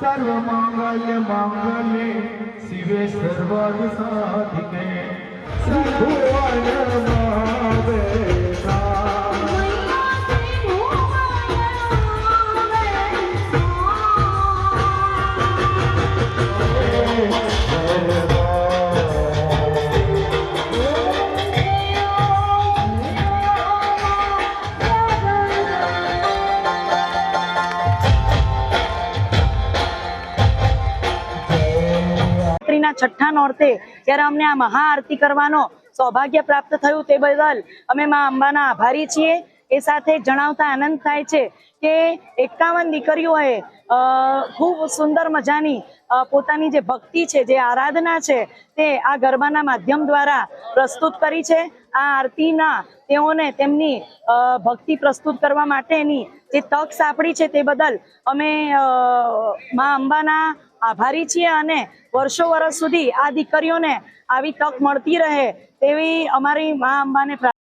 सर्व मंगल मंगले शिवे सर्वार्थ साधिके त्रिभुवन महावेदा छठा नोरते त्यारे अमने आ महाआरती करवानो सौभाग्य प्राप्त थयुं ते बदल अमे मां अंबाना आभारी छीए। ए साथे जणावता आनंद थाय छे के 51 दीकरीओए खूब सुंदर मजानी पोतानी जे भक्ति छे जे आराधना छे ते आ गरबाना माध्यम द्वारा प्रस्तुत करी छे। आ आरतीना तेओने तेमनी भक्ति प्रस्तुत करवा माटेनी जे तक सापड़ी छे ते बदल अमे मां अंबाना आभारी छीए अने वर्षो वर्ष सुधी आ दीकरीओने आवी तक मळती रहे तेवी अमारी मां अंबाने